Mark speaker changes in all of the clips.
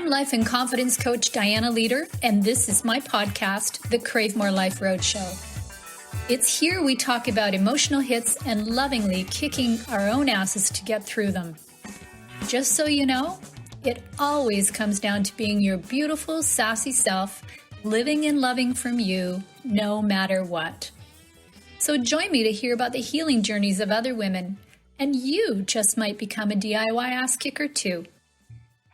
Speaker 1: I'm life and confidence coach Dianna Leeder, and this is my podcast, the Crave More Life Roadshow. It's here we talk about emotional hits and lovingly kicking our own asses to get through them. Just so you know, it always comes down to being your beautiful, sassy self, living and loving from you, no matter what. So join me to hear about the healing journeys of other women, and you just might become a DIY ass kicker too.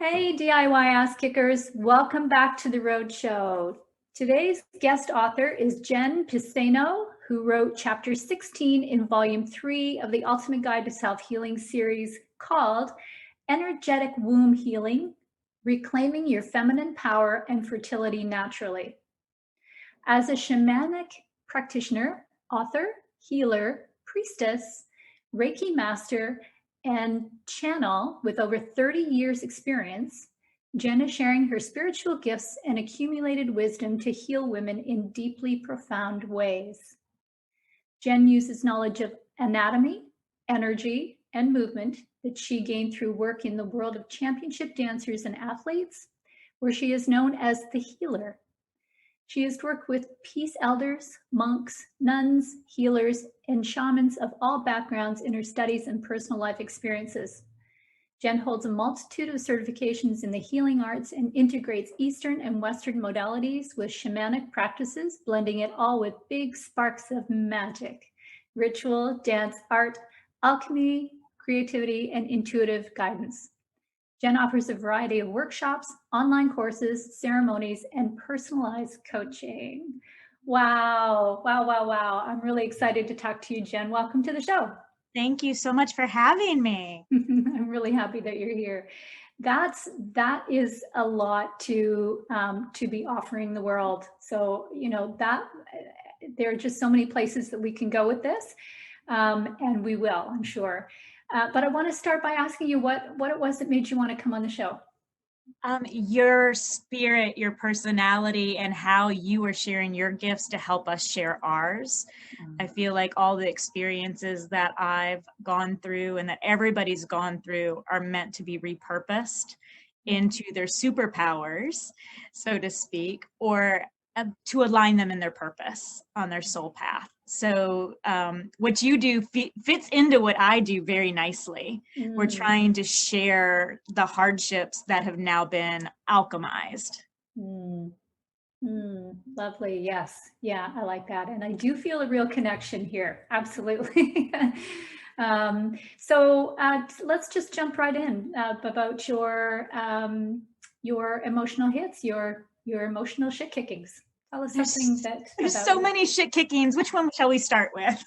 Speaker 1: Hey DIY ass kickers, welcome back to the Roadshow. Today's guest author is Jen Piceno, who wrote chapter 16 in volume 3 of the Ultimate Guide to Self-Healing series called Energetic Womb Healing, Reclaiming Your Feminine Power and Fertility Naturally. As a shamanic practitioner, author, healer, priestess, Reiki master, and channel with over 30 years experience, Jen is sharing her spiritual gifts and accumulated wisdom to heal women in deeply profound ways. Jen uses knowledge of anatomy, energy, and movement that she gained through work in the world of championship dancers and athletes, where she is known as the healer. She has worked with peace elders, monks, nuns, healers, and shamans of all backgrounds in her studies and personal life experiences. Jen holds a multitude of certifications in the healing arts and integrates Eastern and Western modalities with shamanic practices, blending it all with big sparks of magic, ritual, dance, art, alchemy, creativity, and intuitive guidance. Jen offers a variety of workshops, online courses, ceremonies, and personalized coaching. Wow. I'm really excited to talk to you, Jen. Welcome to the show.
Speaker 2: Thank you so much for having me.
Speaker 1: I'm really happy that you're here. That is a lot to be offering the world. So, that there are just so many places that we can go with this, and we will, I'm sure. But I want to start by asking you what it was that made you want to come on the show.
Speaker 2: Your spirit, your personality, and how you are sharing your gifts to help us share ours. I feel like all the experiences that I've gone through and that everybody's gone through are meant to be repurposed into their superpowers, so to speak, or to align them in their purpose on their soul path. So what you do fits into what I do very nicely. We're trying to share the hardships that have now been alchemized.
Speaker 1: Lovely. Yes. Yeah, I like that. And I do feel a real connection here. Absolutely. So let's just jump right in about your emotional hits, your emotional shit kickings. Tell us something
Speaker 2: there's so many shit kickings. Which one shall we start with?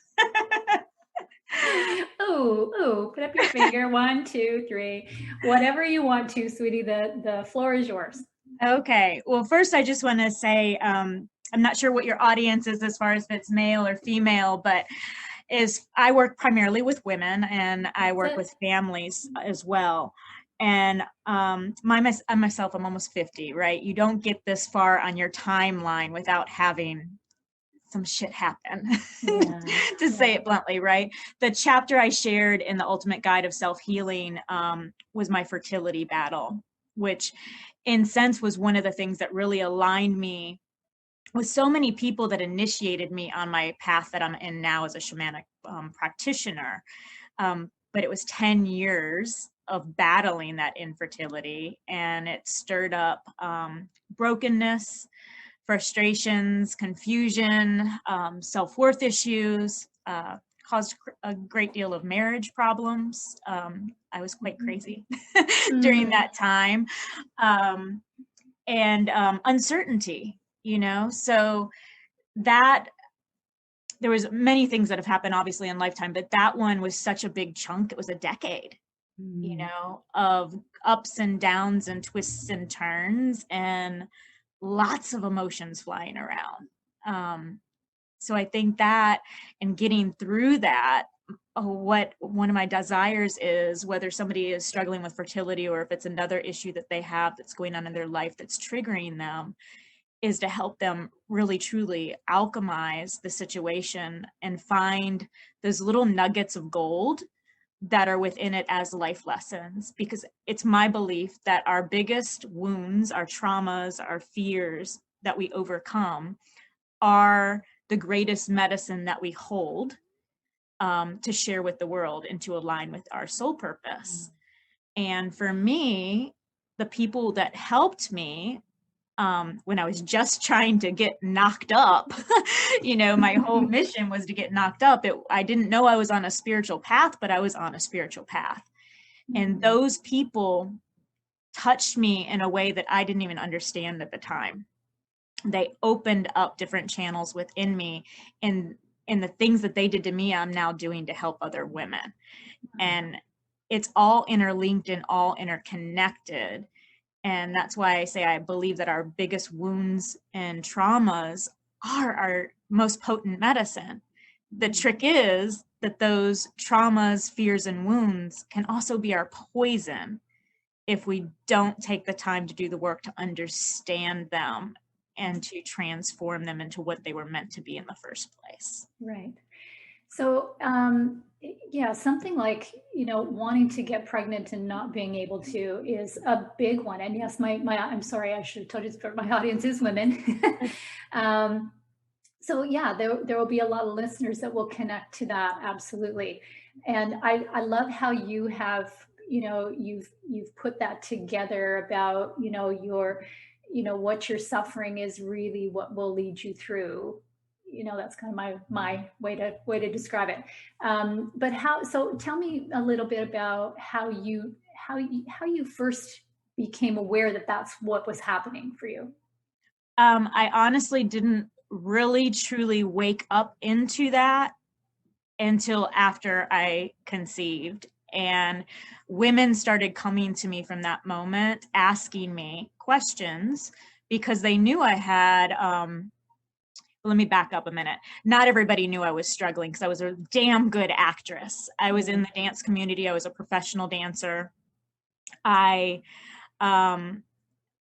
Speaker 1: Put up your finger. 1, 2, 3. Whatever you want to, sweetie. The floor is yours.
Speaker 2: Okay. Well, first, I just want to say I'm not sure what your audience is as far as if it's male or female, but I work primarily with women, and I work with families as well. And myself, I'm almost 50, right? You don't get this far on your timeline without having some shit happen, to say it bluntly, right? The chapter I shared in the Ultimate Guide of Self-Healing was my fertility battle, which in sense was one of the things that really aligned me with so many people that initiated me on my path that I'm in now as a shamanic practitioner. But it was 10 years of battling that infertility, and it stirred up brokenness, frustrations, confusion, self-worth issues, caused a great deal of marriage problems. I was quite crazy during that time, and uncertainty, so that there was many things that have happened obviously in lifetime, but that one was such a big chunk. It was a decade, of ups and downs and twists and turns and lots of emotions flying around. So I think that, and getting through that, what one of my desires is, whether somebody is struggling with fertility or if it's another issue that they have that's going on in their life that's triggering them, is to help them really truly alchemize the situation and find those little nuggets of gold that are within it as life lessons, because it's my belief that our biggest wounds, our traumas, our fears that we overcome are the greatest medicine that we hold to share with the world and to align with our soul purpose. And for me, the people that helped me when I was just trying to get knocked up, my whole mission was to get knocked up. I didn't know I was on a spiritual path, but I was on a spiritual path. And those people touched me in a way that I didn't even understand at the time. They opened up different channels within me, and the things that they did to me, I'm now doing to help other women. And it's all interlinked and all interconnected. And that's why I say I believe that our biggest wounds and traumas are our most potent medicine. The trick is that those traumas, fears, and wounds can also be our poison if we don't take the time to do the work to understand them and to transform them into what they were meant to be in the first place.
Speaker 1: Right. So, something like, wanting to get pregnant and not being able to is a big one. And yes, I'm sorry, I should have told you this, but my audience is women. So yeah, there will be a lot of listeners that will connect to that. Absolutely. And I love how you have, you've put that together about, what you're suffering is really what will lead you through. That's kind of my way to describe it. But so tell me a little bit about how you first became aware that that's what was happening for you.
Speaker 2: I honestly didn't really truly wake up into that until after I conceived, and women started coming to me from that moment, asking me questions because they knew I had, let me back up a minute. Not everybody knew I was struggling because I was a damn good actress. I was in the dance community. I was a professional dancer. I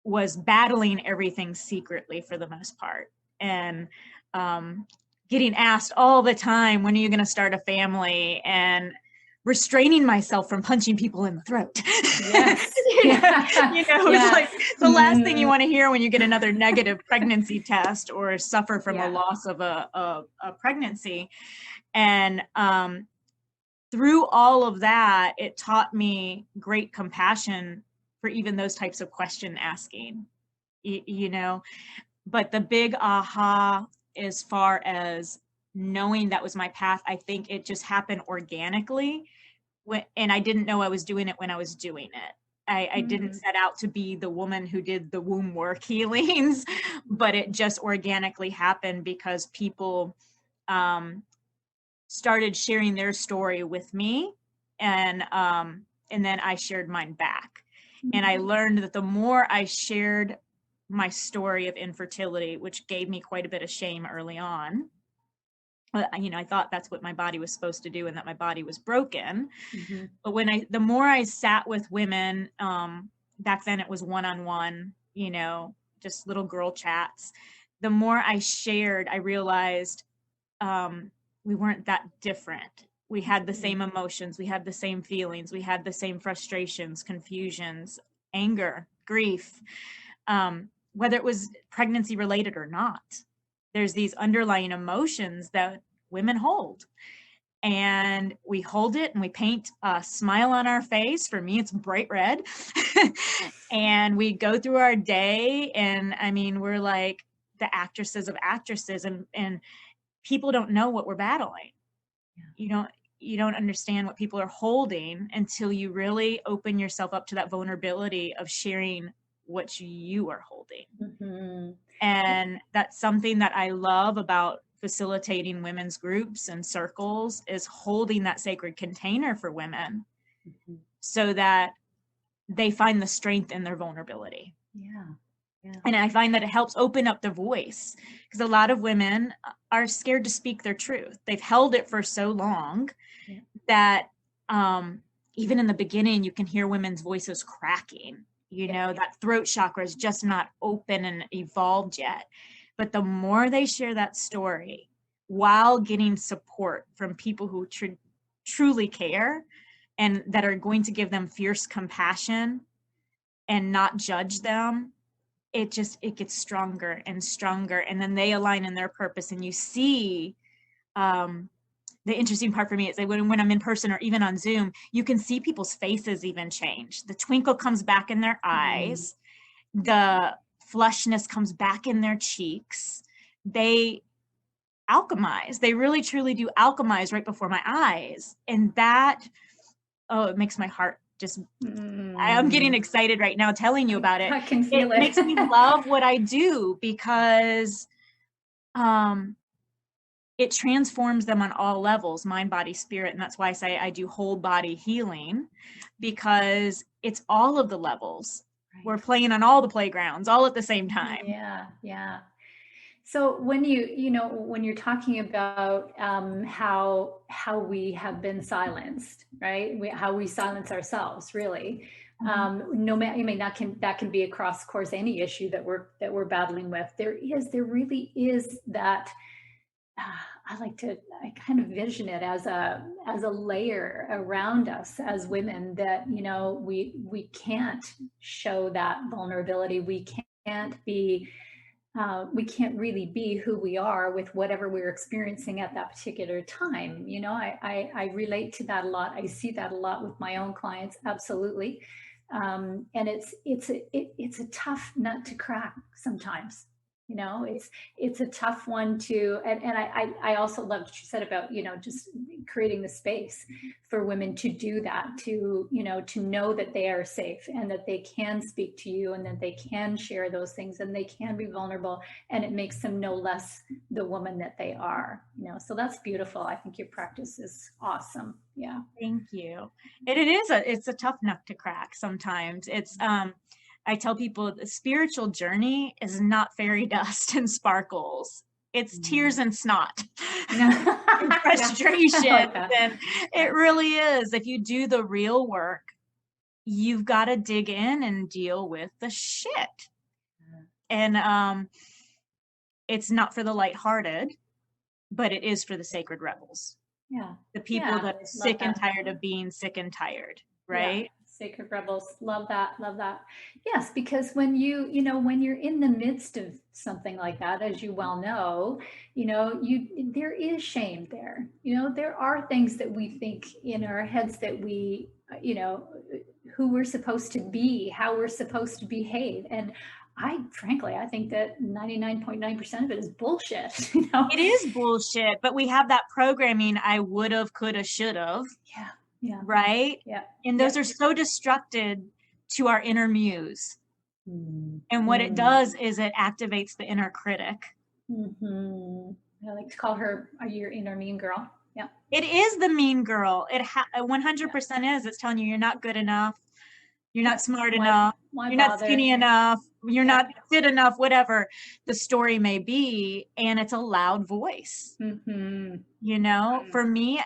Speaker 2: was battling everything secretly for the most part, and getting asked all the time, when are you going to start a family, and restraining myself from punching people in the throat.
Speaker 1: Yes.
Speaker 2: It's like the last thing you want to hear when you get another negative pregnancy test or suffer from a loss of a pregnancy. And through all of that, it taught me great compassion for even those types of question asking, but the big aha as far as knowing that was my path, I think it just happened organically, and I didn't know I was doing it when I was doing it. I didn't set out to be the woman who did the womb work healings, but it just organically happened because people started sharing their story with me, and then I shared mine back. And I learned that the more I shared my story of infertility, which gave me quite a bit of shame early on, I thought that's what my body was supposed to do and that my body was broken. But the more I sat with women, back then it was one-on-one, just little girl chats. The more I shared, I realized we weren't that different. We had the same emotions. We had the same feelings. We had the same frustrations, confusions, anger, grief, whether it was pregnancy related or not. There's these underlying emotions that women hold, and we hold it and we paint a smile on our face. For me, it's bright red. And we go through our day, and we're like the actresses of actresses, and people don't know what we're battling. You don't understand what people are holding until you really open yourself up to that vulnerability of sharing what you are holding. And that's something that I love about facilitating women's groups and circles, is holding that sacred container for women so that they find the strength in their vulnerability. And I find that it helps open up the voice, because a lot of women are scared to speak their truth. They've held it for so long that even in the beginning, you can hear women's voices cracking. That throat chakra is just not open and evolved yet. But the more they share that story while getting support from people who truly care and that are going to give them fierce compassion and not judge them, it gets stronger and stronger. And then they align in their purpose. And you see, the interesting part for me is that when I'm in person or even on Zoom, you can see people's faces even change. The twinkle comes back in their eyes. The flushness comes back in their cheeks. They alchemize. They really, truly do alchemize right before my eyes. And that, it makes my heart just, I'm getting excited right now telling you about it.
Speaker 1: I can feel it.
Speaker 2: It makes me love what I do because it transforms them on all levels, mind, body, spirit. And that's why I say I do whole body healing, because it's all of the levels. Right. We're playing on all the playgrounds all at the same time.
Speaker 1: Yeah. So when when you're talking about how we have been silenced, right? How we silence ourselves, really. No matter, I mean, that can be across, of course, any issue that we're battling with. There really is that. I kind of vision it as a layer around us as women that, we can't show that vulnerability. We can't really be who we are with whatever we're experiencing at that particular time. I relate to that a lot. I see that a lot with my own clients. Absolutely. And it's a tough nut to crack sometimes. It's a tough one to, and I also love what you said about, just creating the space for women to do that, to know that they are safe and that they can speak to you and that they can share those things and they can be vulnerable, and it makes them no less the woman that they are, so that's beautiful. I think your practice is awesome. Yeah.
Speaker 2: Thank you. It's a tough nut to crack sometimes. It's, I tell people the spiritual journey is not fairy dust and sparkles. It's tears and snot and frustration. And it really is. If you do the real work, you've got to dig in and deal with the shit. And it's not for the lighthearted, but it is for the sacred rebels.
Speaker 1: Yeah.
Speaker 2: The people that are sick and tired of being sick and tired, right?
Speaker 1: Yeah. Sacred rebels. Love that. Yes, because when when you're in the midst of something like that, as you well know, there is shame there. There are things that we think in our heads that we, who we're supposed to be, how we're supposed to behave. And frankly, I think that 99.9% of it is bullshit.
Speaker 2: It is bullshit, but we have that programming. I would have, could have, should have.
Speaker 1: Yeah.
Speaker 2: Right?
Speaker 1: Yeah.
Speaker 2: And those are so destructive to our inner muse. And what it does is it activates the inner critic.
Speaker 1: I like to call her your inner mean girl. Yeah.
Speaker 2: It is the mean girl. It 100% is. It's telling you you're not good enough. You're not smart enough. You're not skinny enough. You're not fit enough, whatever the story may be. And it's a loud voice. For me,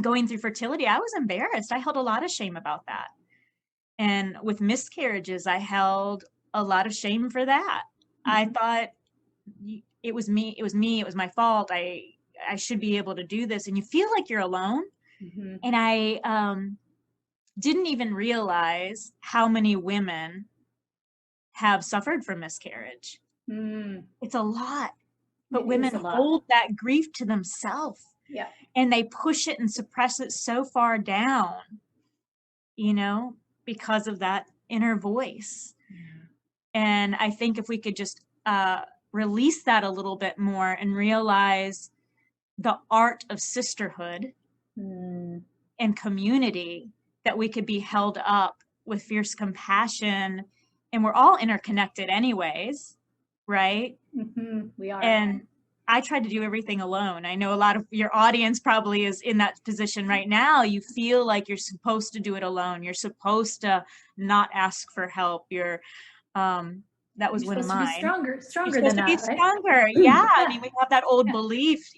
Speaker 2: going through fertility, I was embarrassed. I held a lot of shame about that. And with miscarriages, I held a lot of shame for that. I thought it was me. It was my fault. I should be able to do this. And you feel like you're alone. And I didn't even realize how many women have suffered from miscarriage. It's a lot. But women hold that grief to themselves.
Speaker 1: Yeah.
Speaker 2: And they push it and suppress it so far down, because of that inner voice. And I think if we could just release that a little bit more and realize the art of sisterhood and community, that we could be held up with fierce compassion, and we're all interconnected anyways, right?
Speaker 1: We are.
Speaker 2: And I tried to do everything alone. I know a lot of your audience probably is in that position right now. You feel like you're supposed to do it alone. You're supposed to not ask for help. That was one of mine.
Speaker 1: Stronger
Speaker 2: you're
Speaker 1: than that,
Speaker 2: be
Speaker 1: right?
Speaker 2: stronger. Yeah. I mean, we have that old belief,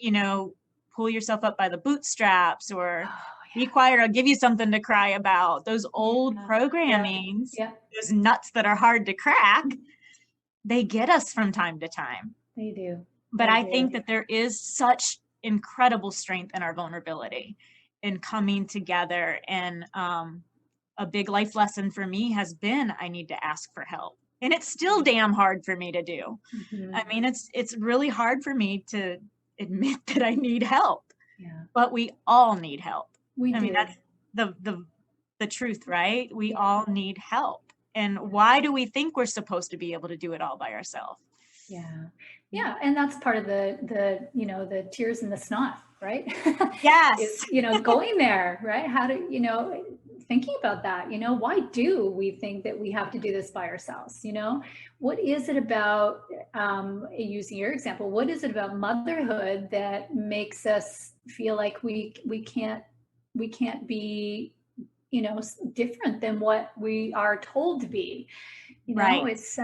Speaker 2: pull yourself up by the bootstraps, or be quiet, I'll give you something to cry about. Those old programmings, those nuts that are hard to crack, they get us from time to time.
Speaker 1: They do.
Speaker 2: But I think that there is such incredible strength in our vulnerability. and coming together. And a big life lesson for me has been, I need to ask for help. And it's still damn hard for me to do.
Speaker 1: Mm-hmm.
Speaker 2: I mean, it's really hard for me to admit that I need help.
Speaker 1: Yeah.
Speaker 2: But we all need help.
Speaker 1: We do.
Speaker 2: I mean, that's the truth, right? We all need help. And why do we think we're supposed to be able to do it all by ourselves?
Speaker 1: Yeah, and that's part of the you know, the tears and the snot, right?
Speaker 2: Yes.
Speaker 1: It's, you know, going there, right? How do, you know, thinking about that, you know, why do we think that we have to do this by ourselves? You know, what is it about, using your example, what is it about motherhood that makes us feel like we can't be, you know, different than what we are told to be? You know,
Speaker 2: Right.
Speaker 1: it's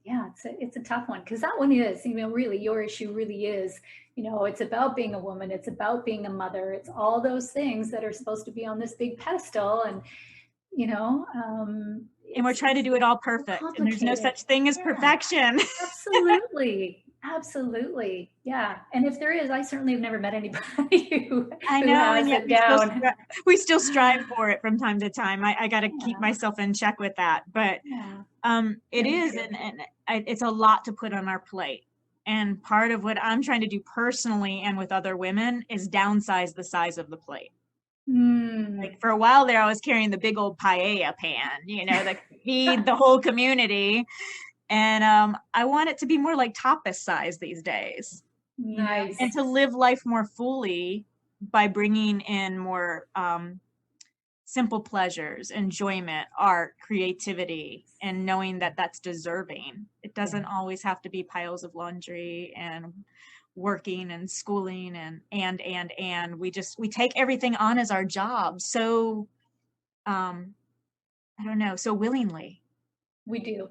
Speaker 1: yeah, it's a tough one, because that one is, you know, really your issue really is, you know, it's about being a woman, it's about being a mother, it's all those things that are supposed to be on this big pedestal, and you know,
Speaker 2: And we're trying to do it all perfect, and there's no such thing as perfection.
Speaker 1: Absolutely. Absolutely. Yeah. And if there is, I certainly have never met anybody who
Speaker 2: I know,
Speaker 1: has
Speaker 2: and yet
Speaker 1: it down.
Speaker 2: we still strive for it from time to time. I got to keep myself in check with that, but it is, and it's a lot to put on our plate. And part of what I'm trying to do personally and with other women is downsize the size of the plate. Like for a while there, I was carrying the big old paella pan, you know, that could feed the whole community. And I want it to be more like tapas size these days.
Speaker 1: Nice.
Speaker 2: And to live life more fully by bringing in more simple pleasures, enjoyment, art, creativity, and knowing that that's deserving. It doesn't always have to be piles of laundry and working and schooling and we take everything on as our job. So, I don't know, so willingly.
Speaker 1: We do.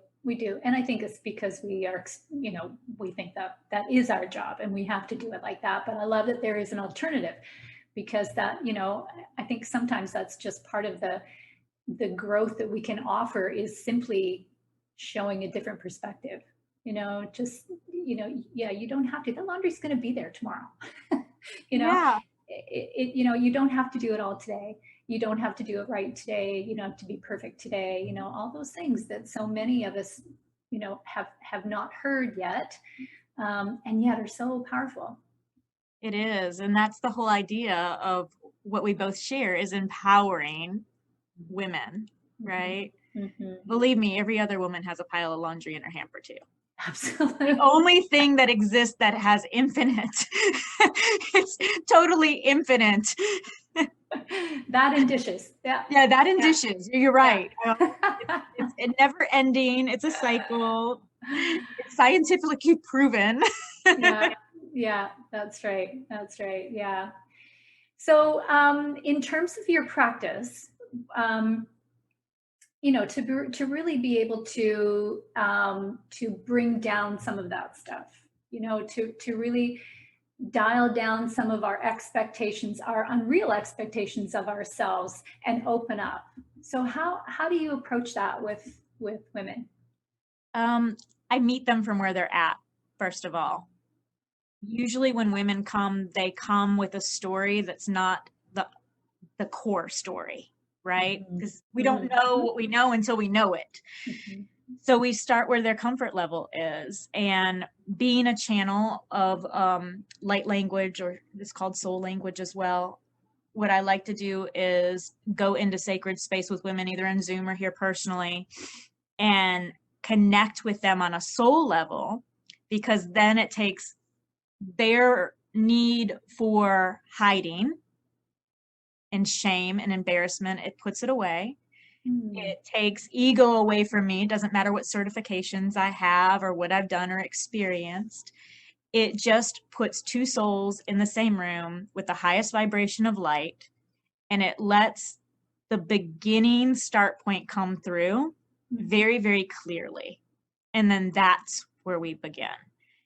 Speaker 1: And I think it's because we are, you know, we think that that is our job and we have to do it like that. But I love that there is an alternative, because that, you know, I think sometimes that's just part of the growth that we can offer, is simply showing a different perspective. You know, just, you know, yeah, you don't have to, the laundry's going to be there tomorrow. You know, you know, you don't have to do it all today. You don't have to do it right today. You don't have to be perfect today. You know, all those things that so many of us, you know, have not heard yet, and yet are so powerful.
Speaker 2: It is. And that's the whole idea of what we both share, is empowering women, right?
Speaker 1: Mm-hmm.
Speaker 2: Believe me, every other woman has a pile of laundry in her hamper too.
Speaker 1: Absolutely.
Speaker 2: The only thing that exists that has infinite, it's totally infinite.
Speaker 1: That and dishes. Yeah.
Speaker 2: Yeah, that and dishes. You're right. Yeah. It's never ending. It's a cycle. It's scientifically proven.
Speaker 1: Yeah, that's right. That's right. Yeah. So, in terms of your practice, you know, to really be able to bring down some of that stuff, you know, to really dial down some of our expectations, our unreal expectations of ourselves, and open up. So how do you approach that with women?
Speaker 2: I meet them from where they're at, first of all. Usually when women come, they come with a story that's not the core story, right? Because we don't know what we know until we know it. So we start where their comfort level is, and being a channel of light language, or it's called soul language as well. What I like to do is go into sacred space with women, either in Zoom or here personally, and connect with them on a soul level, because then it takes their need for hiding and shame and embarrassment, it puts it away. It takes ego away from me. It doesn't matter what certifications I have or what I've done or experienced. It just puts two souls in the same room with the highest vibration of light, and it lets the beginning start point come through very, very clearly. And then that's where we begin.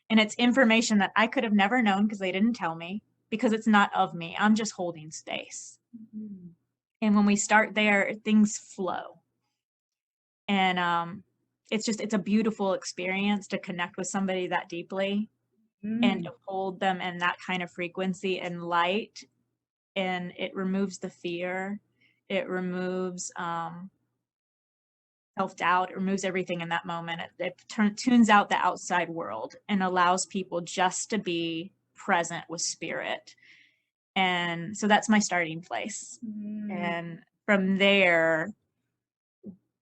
Speaker 2: And it's information that I could have never known because they didn't tell me, because it's not of me. I'm just holding space. And when we start there, things flow. And it's a beautiful experience to connect with somebody that deeply and to hold them in that kind of frequency and light. and it removes the fear. It removes self-doubt. It removes everything in that moment. It tunes out the outside world and allows people just to be present with spirit. And so that's my starting place. And from there,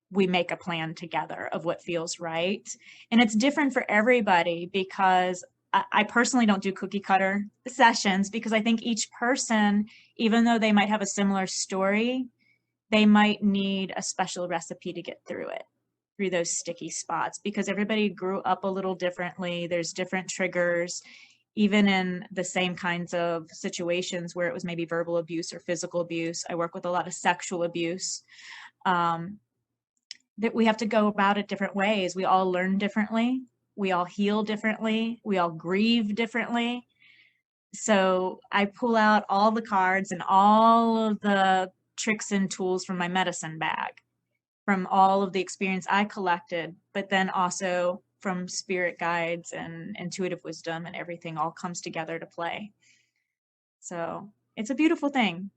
Speaker 2: we make a plan together of what feels right. And it's different for everybody, because I personally don't do cookie cutter sessions, because I think each person, even though they might have a similar story, they might need a special recipe to get through it, through those sticky spots, because everybody grew up a little differently. There's different triggers, even in the same kinds of situations where it was maybe verbal abuse or physical abuse. I work with a lot of sexual abuse. That we have to go about it different ways. We all learn differently. We all heal differently. We all grieve differently. So I pull out all the cards and all of the tricks and tools from my medicine bag, from all of the experience I collected, but then also from spirit guides and intuitive wisdom, and everything all comes together to play. So it's a beautiful thing.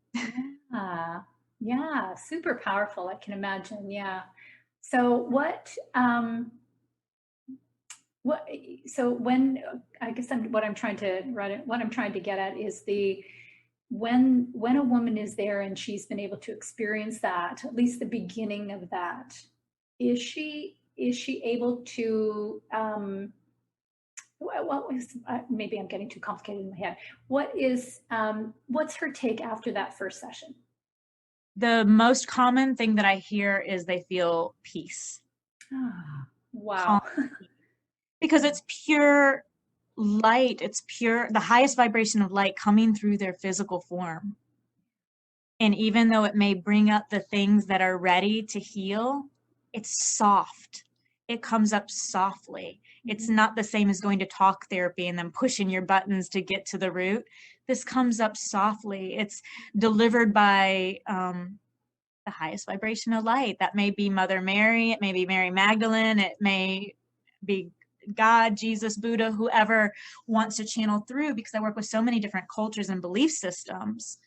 Speaker 1: Yeah, super powerful, I can imagine. Yeah. So I guess what I'm trying to get at is when a woman is there and she's been able to experience that, at least the beginning of that, is she able to maybe I'm getting too complicated in my head. What's her take after that first session?
Speaker 2: The most common thing that I hear is they feel peace.
Speaker 1: Wow.
Speaker 2: Because it's pure light. It's pure, the highest vibration of light coming through their physical form. And even though it may bring up the things that are ready to heal, it's soft. It comes up softly. It's not the same as going to talk therapy and then pushing your buttons to get to the root. This comes up softly. It's delivered by the highest vibration of light. That may be Mother Mary. It may be Mary Magdalene. It may be God, Jesus, Buddha, whoever wants to channel through, because I work with so many different cultures and belief systems.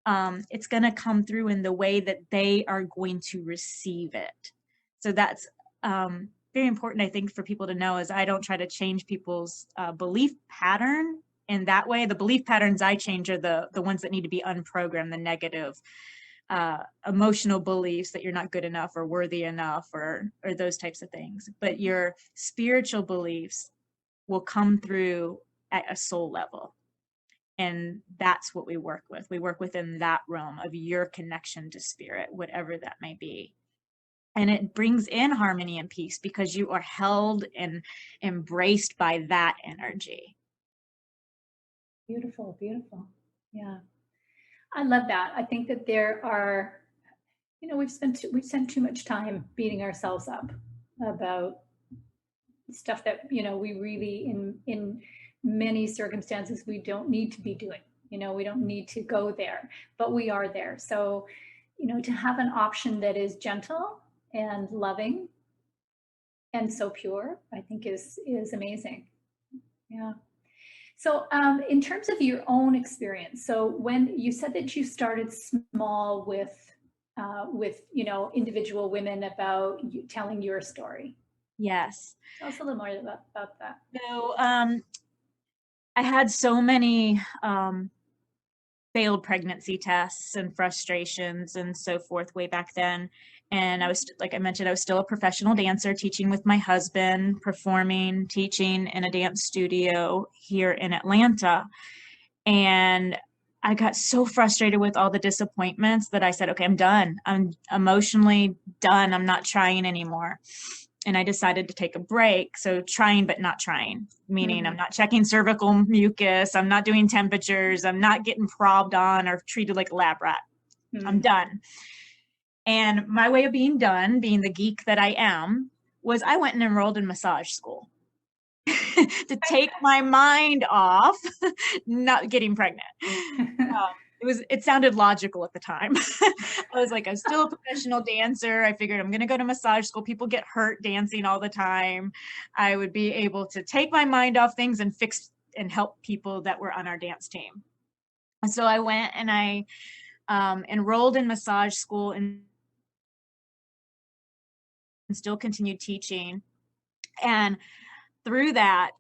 Speaker 2: It's going to come through in the way that they are going to receive it. So that's very important, I think, for people to know, is I don't try to change people's belief pattern in that way. The belief patterns I change are the ones that need to be unprogrammed, the negative emotional beliefs that you're not good enough or worthy enough or those types of things. But your spiritual beliefs will come through at a soul level. And that's what we work with. We work within that realm of your connection to spirit, whatever that may be. And it brings in harmony and peace because you are held and embraced by that energy.
Speaker 1: Beautiful, beautiful. Yeah. I love that. I think that there are, we've spent too much time beating ourselves up about stuff that, we really in many circumstances, we don't need to be doing. We don't need to go there, but we are there. So, to have an option that is gentle and loving and so pure, I think is amazing. Yeah. So in terms of your own experience, so when you said that you started small with individual women about telling your story.
Speaker 2: Yes.
Speaker 1: Tell us a little more about that.
Speaker 2: So I had so many failed pregnancy tests and frustrations and so forth way back then. And I was, like I mentioned, I was still a professional dancer, teaching with my husband, performing, teaching in a dance studio here in Atlanta. And I got so frustrated with all the disappointments that I said, okay, I'm done. I'm emotionally done. I'm not trying anymore. And I decided to take a break. So trying, but not trying, meaning I'm not checking cervical mucus. I'm not doing temperatures. I'm not getting probbed on or treated like a lab rat. I'm done. And my way of being done, being the geek that I am, was I went and enrolled in massage school to take my mind off not getting pregnant. It sounded logical at the time. I was like, I'm still a professional dancer. I figured I'm going to go to massage school. People get hurt dancing all the time. I would be able to take my mind off things and fix and help people that were on our dance team. So I went and I enrolled in massage school and still continued teaching. And through that,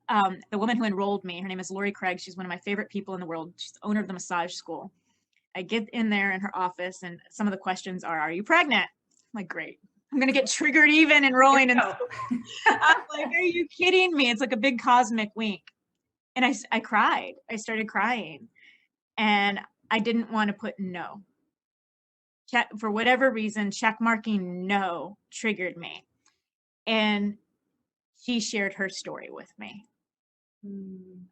Speaker 2: the woman who enrolled me, her name is Lori Craig. She's one of my favorite people in the world. She's the owner of the massage school. I get in there in her office, and some of the questions are you pregnant? I'm like, great. I'm going to get triggered even enrolling in school. I'm like, are you kidding me? It's like a big cosmic wink. And I cried. I started crying. And I didn't want to put no. For whatever reason, check marking no triggered me. And she shared her story with me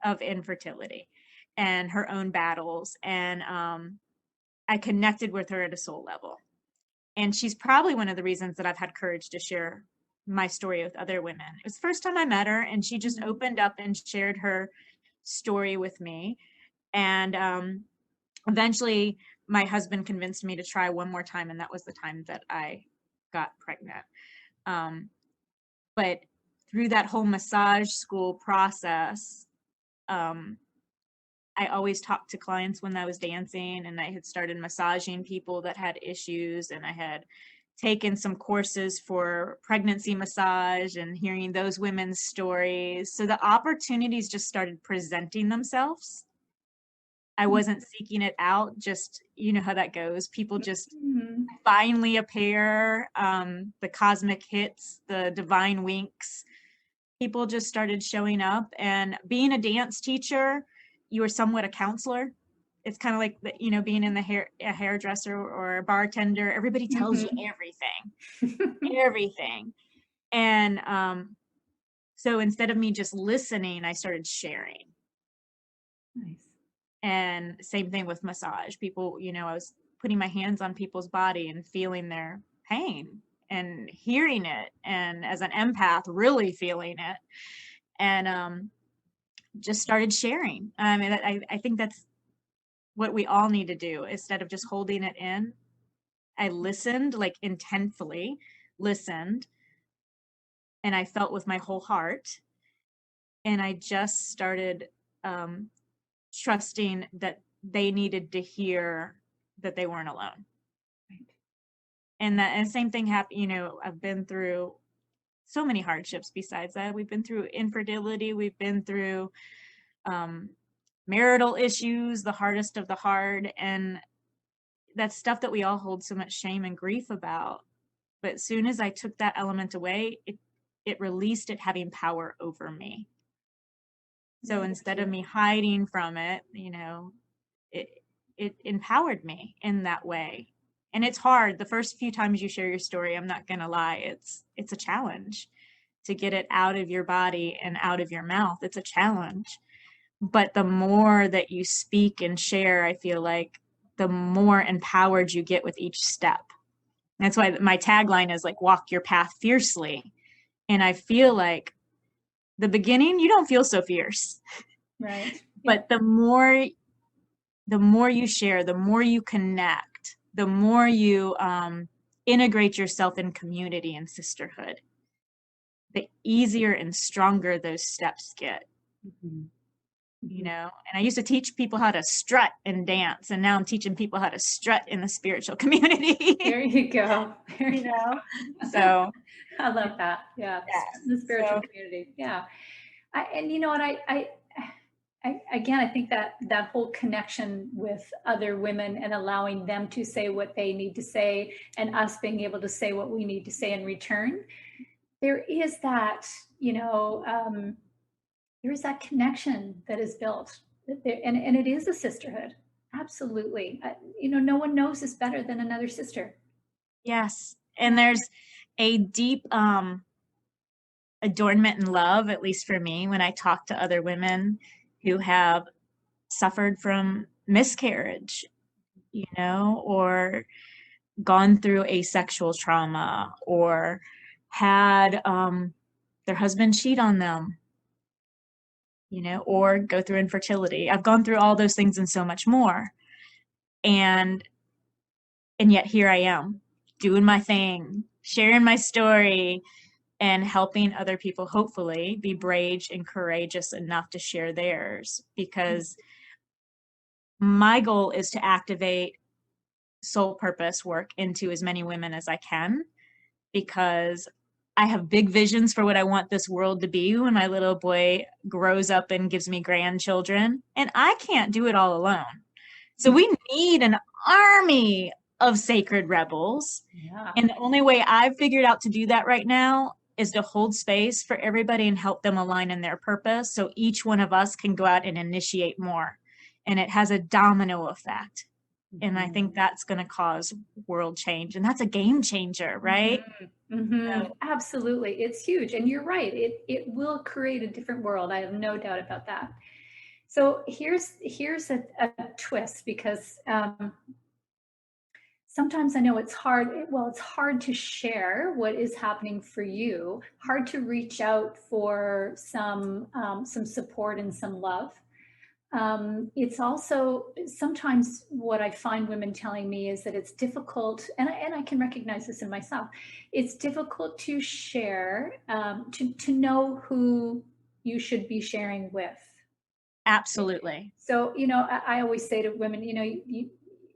Speaker 2: of infertility and her own battles. And I connected with her at a soul level. And she's probably one of the reasons that I've had courage to share my story with other women. It was the first time I met her, and she just opened up and shared her story with me. And eventually my husband convinced me to try one more time, and that was the time that I got pregnant. But through that whole massage school process, I always talked to clients when I was dancing, and I had started massaging people that had issues, and I had taken some courses for pregnancy massage and hearing those women's stories. So the opportunities just started presenting themselves. I wasn't seeking it out, just, you know how that goes. People just finally appear, the cosmic hits, the divine winks. People just started showing up. And being a dance teacher, you were somewhat a counselor. It's kind of like, being in a hairdresser or a bartender. Everybody tells you everything. And so instead of me just listening, I started sharing.
Speaker 1: Nice.
Speaker 2: And same thing with massage. People, I was putting my hands on people's body and feeling their pain and hearing it. And as an empath, really feeling it. And just started sharing. I mean, I think that's what we all need to do. Instead of just holding it in, I listened, like intentfully listened, and I felt with my whole heart. And I just started trusting that they needed to hear that they weren't alone. Right. And the same thing happened, I've been through so many hardships besides that. We've been through infertility. We've been through marital issues, the hardest of the hard. And that's stuff that we all hold so much shame and grief about. But as soon as I took that element away, it released it having power over me. So instead of me hiding from it, it empowered me in that way. And it's hard. The first few times you share your story, I'm not going to lie, it's a challenge to get it out of your body and out of your mouth. It's a challenge. But the more that you speak and share, I feel like the more empowered you get with each step. That's why my tagline is like, walk your path fiercely. And I feel like the beginning, you don't feel so fierce.
Speaker 1: Right.
Speaker 2: But the more you share, the more you connect, the more you integrate yourself in community and sisterhood, the easier and stronger those steps get. And I used to teach people how to strut and dance, and now I'm teaching people how to strut in the spiritual community.
Speaker 1: There you go.
Speaker 2: So
Speaker 1: I love that. Yeah. The spiritual community. Yeah. And you know what, I again, I think that whole connection with other women and allowing them to say what they need to say and us being able to say what we need to say in return, there is that, there is that connection that is built, and it is a sisterhood. Absolutely. No one knows this better than another sister.
Speaker 2: Yes. And there's a deep adornment and love, at least for me, when I talk to other women who have suffered from miscarriage, or gone through asexual trauma, or had their husband cheat on them, or go through infertility. I've gone through all those things and so much more. And yet here I am doing my thing, sharing my story, and helping other people hopefully be brave and courageous enough to share theirs. Because my goal is to activate soul purpose work into as many women as I can, because I have big visions for what I want this world to be when my little boy grows up and gives me grandchildren. And I can't do it all alone. So we need an army of sacred rebels.
Speaker 1: Yeah.
Speaker 2: And the only way I've figured out to do that right now is to hold space for everybody and help them align in their purpose. So each one of us can go out and initiate more. And it has a domino effect. And I think that's going to cause world change. And that's a game changer, right?
Speaker 1: So, absolutely. It's huge. And you're right. It will create a different world. I have no doubt about that. So here's a twist, because sometimes I know it's hard. Well, it's hard to share what is happening for you, hard to reach out for some support and some love. It's also sometimes what I find women telling me is that it's difficult, and I can recognize this in myself. It's difficult to share, to know who you should be sharing with.
Speaker 2: Absolutely.
Speaker 1: So, I always say to women,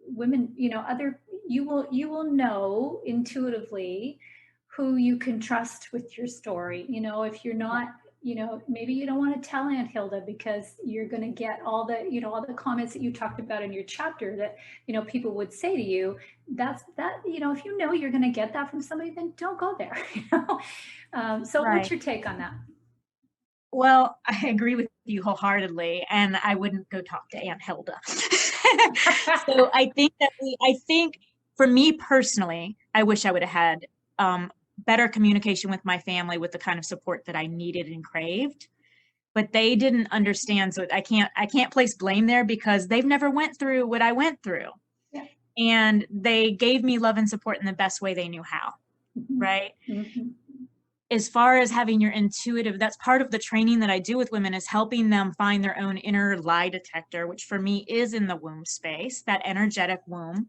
Speaker 1: women, you will know intuitively who you can trust with your story. If you're not, maybe you don't want to tell Aunt Hilda, because you're going to get all the comments that you talked about in your chapter that, people would say to you. That's that, if you're going to get that from somebody, then don't go there. So
Speaker 2: Right.
Speaker 1: What's your take on that?
Speaker 2: Well, I agree with you wholeheartedly, and I wouldn't go talk to Aunt Hilda. So I think for me personally, I wish I would have had better communication with my family with the kind of support that I needed and craved, but they didn't understand. So I can't place blame there, because they've never went through what I went through.
Speaker 1: Yeah.
Speaker 2: And they gave me love and support in the best way they knew how. Right. As far as having your intuitive, that's part of the training that I do with women, is helping them find their own inner lie detector, which for me is in the womb space, that energetic womb.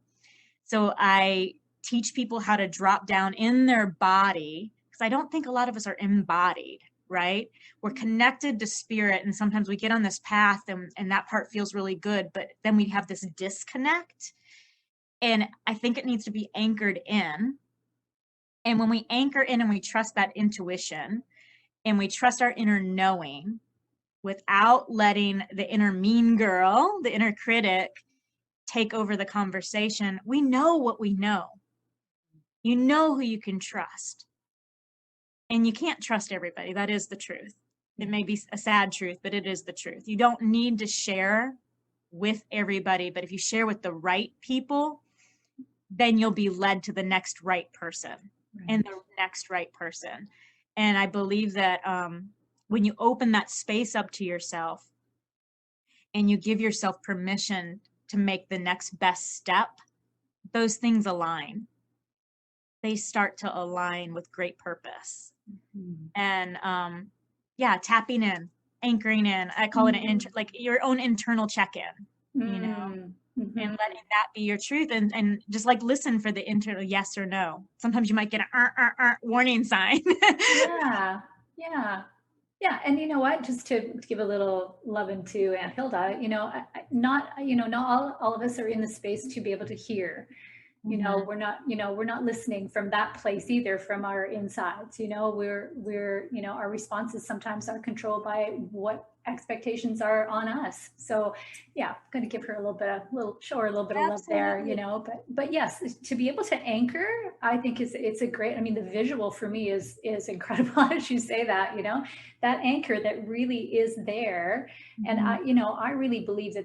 Speaker 2: So I teach people how to drop down in their body, because I don't think a lot of us are embodied, right? We're connected to spirit, and sometimes we get on this path and that part feels really good, but then we have this disconnect. And I think it needs to be anchored in. And when we anchor in and we trust that intuition and we trust our inner knowing without letting the inner mean girl, the inner critic, take over the conversation, we know what we know. You know who you can trust. And you can't trust everybody. That is the truth. It may be a sad truth, but it is the truth. You don't need to share with everybody, but if you share with the right people, then you'll be led to the next right person. Right. And the next right person. And I believe that when you open that space up to yourself and you give yourself permission to make the next best step, those things align. They start to align with great purpose. And tapping in, anchoring in. I call it like your own internal check-in, and letting that be your truth, and just like listen for the internal yes or no. Sometimes you might get a warning sign.
Speaker 1: Yeah. And you know what, just to give a little love into Aunt Hilda, not all of us are in the space to be able to hear. We're not listening from that place either, from our insides. We're our responses sometimes are controlled by what expectations are on us. So yeah, I'm going to give her a little bit of love there, but yes, to be able to anchor, I think it's a great, the visual for me is incredible as you say that, that anchor that really is there. And I really believe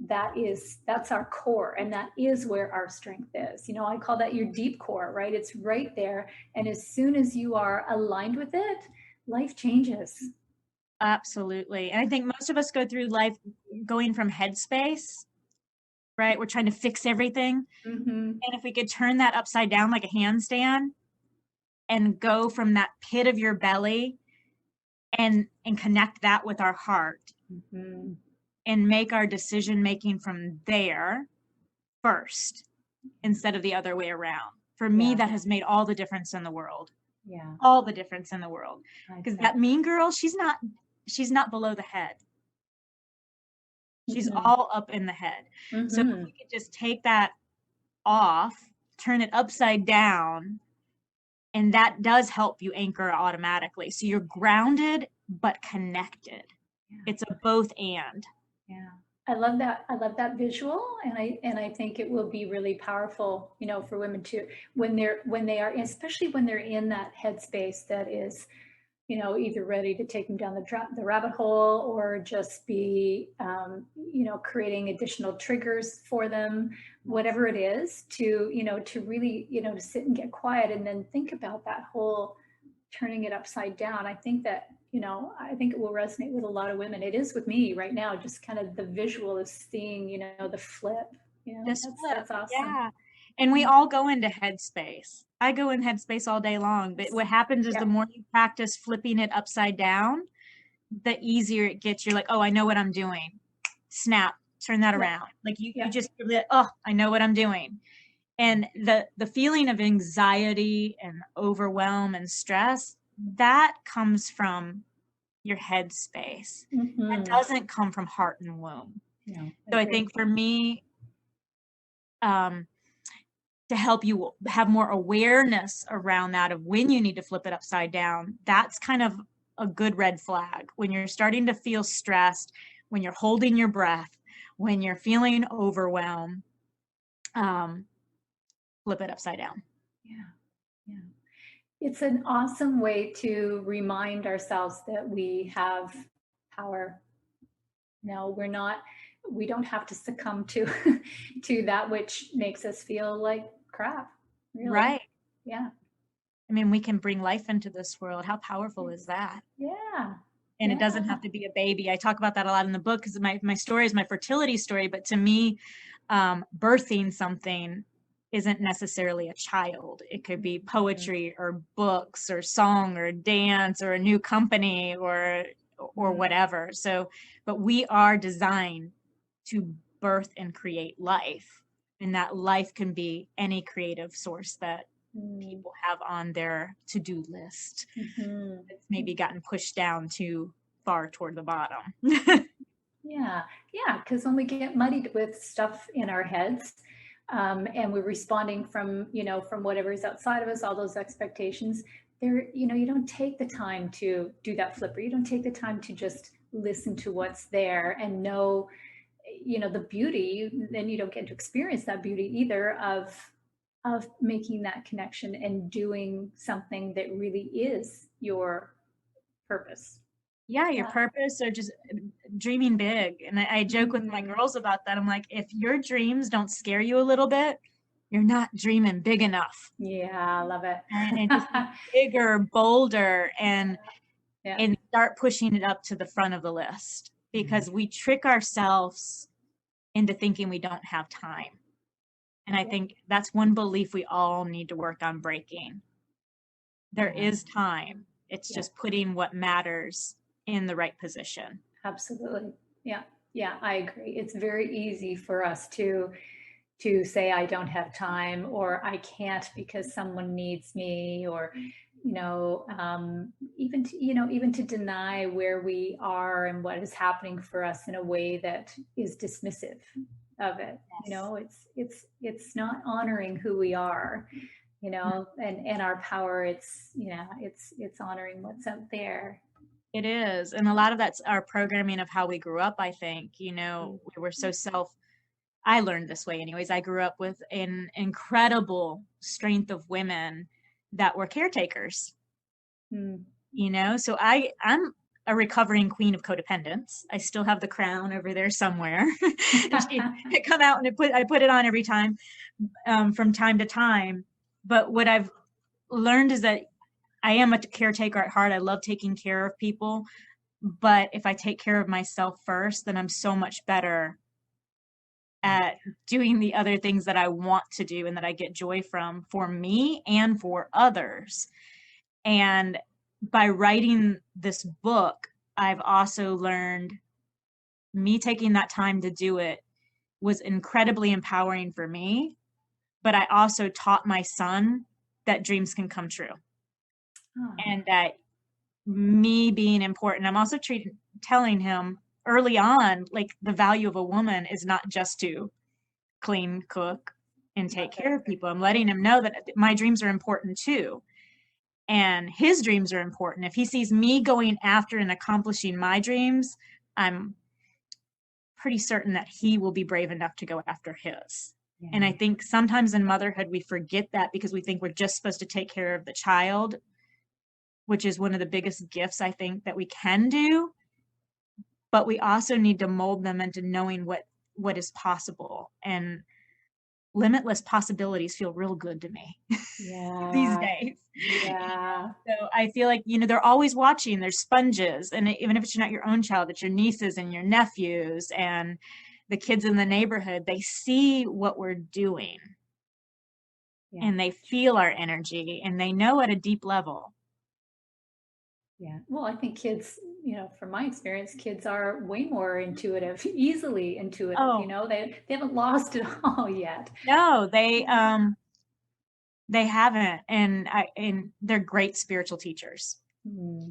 Speaker 1: that's our core, and that is where our strength is. I call that your deep core, right? It's right there. And as soon as you are aligned with it, life changes.
Speaker 2: Absolutely. And I think most of us go through life going from headspace, right? We're trying to fix everything. And if we could turn that upside down like a handstand and go from that pit of your belly and connect that with our heart, and make our decision making from there first instead of the other way around. For me, that has made all the difference in the world. Yeah. All the difference in the world. Because that mean girl, she's not below the head. She's
Speaker 1: Mm-hmm.
Speaker 2: all up in the head. So if
Speaker 1: Mm-hmm.
Speaker 2: we could just take that off, turn it upside down, and that does help you anchor automatically. So you're grounded but connected.
Speaker 1: Yeah.
Speaker 2: It's a both and.
Speaker 1: Yeah. I love that. I love that visual, and I think it will be really powerful, for women to when they are, especially when they're in that headspace that is, either ready to take them down the rabbit hole, or just be, creating additional triggers for them, whatever it is, to really, to sit and get quiet and then think about that whole turning it upside down. I think that, I think it will resonate with a lot of women. It is with me right now, just kind of the visual of seeing, the flip,
Speaker 2: Just flip.
Speaker 1: that's awesome.
Speaker 2: Yeah. And we all go into headspace. I go in headspace all day long, but what happens is the more you practice flipping it upside down, the easier it gets. You're like, oh, I know what I'm doing. Snap, turn that around. Like you just, oh, I know what I'm doing. And the feeling of anxiety and overwhelm and stress, that comes from your headspace.
Speaker 1: Mm-hmm.
Speaker 2: That doesn't come from heart and womb.
Speaker 1: No,
Speaker 2: so I think for me, to help you have more awareness around that of when you need to flip it upside down, that's kind of a good red flag. When you're starting to feel stressed, when you're holding your breath, when you're feeling overwhelmed, flip it upside down.
Speaker 1: Yeah. It's an awesome way to remind ourselves that we have power. No, we don't have to succumb to to that which makes us feel like crap. Really.
Speaker 2: Right.
Speaker 1: Yeah.
Speaker 2: I mean, we can bring life into this world. How powerful is that?
Speaker 1: Yeah.
Speaker 2: And it doesn't have to be a baby. I talk about that a lot in the book because my story is my fertility story. But to me, birthing something isn't necessarily a child. It could be poetry or books or song or dance or a new company or whatever. So, but we are designed to birth and create life. And that life can be any creative source that people have on their to-do list. It's maybe gotten pushed down too far toward the bottom.
Speaker 1: Yeah, because when we get muddied with stuff in our heads, and we're responding from whatever is outside of us, all those expectations, you don't take the time to do that flipper. You don't take the time to just listen to what's there and know, the beauty. Then you don't get to experience that beauty either of making that connection and doing something that really is your purpose.
Speaker 2: Yeah, your purpose, or just dreaming big. And I joke with my girls about that. I'm like, if your dreams don't scare you a little bit, you're not dreaming big enough.
Speaker 1: Yeah, I love it.
Speaker 2: And just bigger, bolder, and start pushing it up to the front of the list, because we trick ourselves into thinking we don't have time. And I think that's one belief we all need to work on breaking. There is time. It's just putting what matters in the right position.
Speaker 1: Absolutely. Yeah, I agree. It's very easy for us to say I don't have time, or I can't because someone needs me, or even to deny where we are and what is happening for us in a way that is dismissive of it. It's not honoring who we are, and our power. It's honoring what's out there.
Speaker 2: It is. And a lot of that's our programming of how we grew up, I think. We were so I learned this way anyways. I grew up with an incredible strength of women that were caretakers. So I'm a recovering queen of codependence. I still have the crown over there somewhere. It come out and I put it on every time, from time to time. But what I've learned is that I am a caretaker at heart. I love taking care of people. But if I take care of myself first, then I'm so much better at doing the other things that I want to do and that I get joy from, for me and for others. And by writing this book, I've also learned me taking that time to do it was incredibly empowering for me. But I also taught my son that dreams can come true. And that me being important, I'm also telling him early on, like the value of a woman is not just to clean, cook, and take care of people. I'm letting him know that my dreams are important too. And his dreams are important. If he sees me going after and accomplishing my dreams, I'm pretty certain that he will be brave enough to go after his. Yeah. And I think sometimes in motherhood, we forget that because we think we're just supposed to take care of the child, which is one of the biggest gifts I think that we can do. But we also need to mold them into knowing what is possible. And limitless possibilities feel real good to me these days.
Speaker 1: Yeah.
Speaker 2: So I feel like, they're always watching. There's sponges. And even if it's not your own child, it's your nieces and your nephews and the kids in the neighborhood. They see what we're doing. Yeah. And they feel our energy and they know at a deep level.
Speaker 1: Yeah. Well, I think kids, from my experience, kids are way more intuitive, easily intuitive. Oh. They haven't lost it all yet.
Speaker 2: No, they haven't, and they're great spiritual teachers.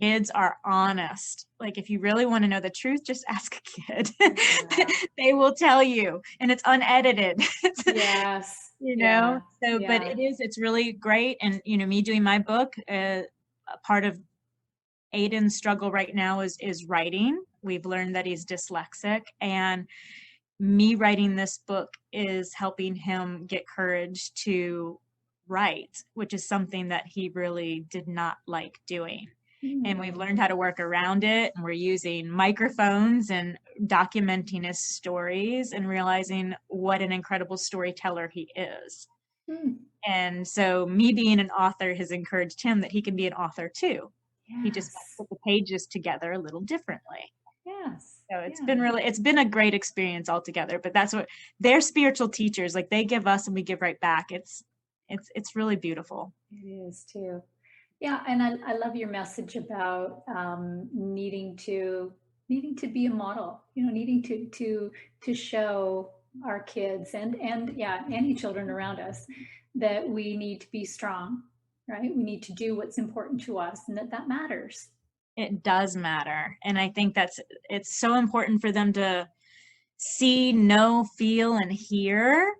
Speaker 2: Kids are honest. Like, if you really want to know the truth, just ask a kid. Yeah. They will tell you, and it's unedited.
Speaker 1: Yes.
Speaker 2: So, yeah. But it's really great. And, me doing my book, part of Aiden's struggle right now is writing. We've learned that he's dyslexic, and me writing this book is helping him get courage to write, which is something that he really did not like doing. And we've learned how to work around it. And we're using microphones and documenting his stories and realizing what an incredible storyteller he is. And so me being an author has encouraged him that he can be an author too. Yes. He just put the pages together a little differently.
Speaker 1: Yes.
Speaker 2: So it's been a great experience altogether, but that's what they're spiritual teachers, like they give us and we give right back. It's really beautiful.
Speaker 1: It is too. Yeah. And I love your message about needing to be a model, needing to show our kids and any children around us that we need to be strong, right? We need to do what's important to us and that matters.
Speaker 2: It does matter. And I think it's so important for them to see, know, feel, and hear